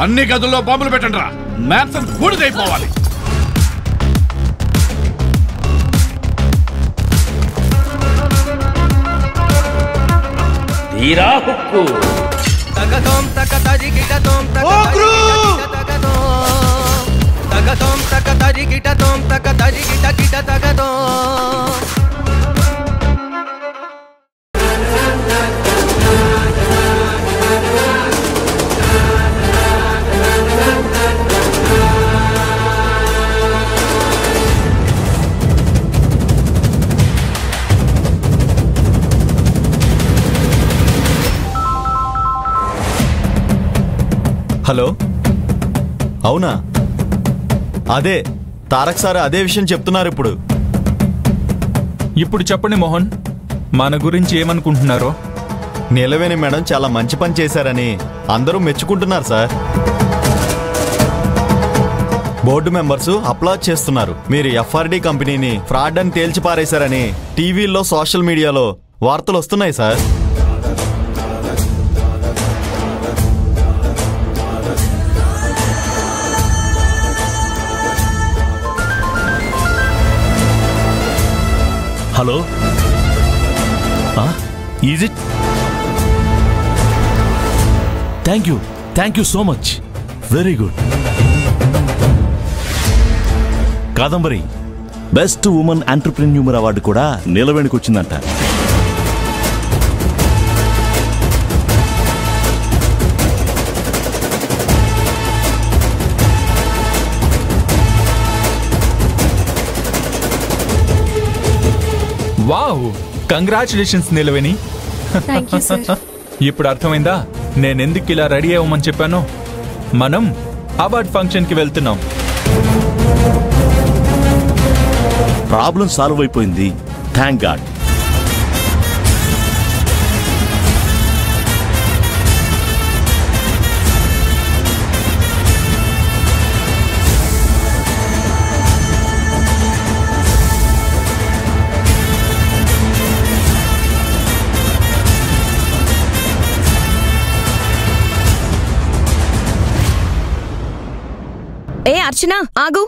అన్ని గదుల్లో బాంబులు పెట్టండి రా. మ్యాన్సన్ బూడిదైపోవాలి. తీరా హుక్కు తగదోం తగతరిగిటదోం తగదోం తగతరిగిటదోం తగతరిగిటగిట తగదోం. హలో, అవునా? అదే తారక్ సార్ అదే విషయం చెప్తున్నారు ఇప్పుడు. ఇప్పుడు చెప్పండి మోహన్, మన గురించి ఏమనుకుంటున్నారో. నీలవేణి మేడం చాలా మంచి పని చేశారని అందరూ మెచ్చుకుంటున్నారు సార్. బోర్డు మెంబర్స్ అప్లాజ్ చేస్తున్నారు. మీరు ఎఫ్ఆర్డి కంపెనీని ఫ్రాడ్ అని తేల్చి పారేశారని టీవీల్లో సోషల్ మీడియాలో వార్తలు వస్తున్నాయి sir. Hello, is it? Thank you so much. Very good. Kadambari best women entrepreneur award కూడా నీలవేణికి వచ్చిందంట. వావ్, కంగ్రాచులేషన్స్ నీలవేణి. ఇప్పుడు అర్థమైందా నేనెందుకు ఇలా రెడీ అవ్వమని చెప్పాను? మనం అవార్డ్ ఫంక్షన్ కి వెళ్తున్నాం. ప్రాబ్లం సాల్వ్ అయిపోయింది. Thank God. ఏ అర్చన, ఆగు.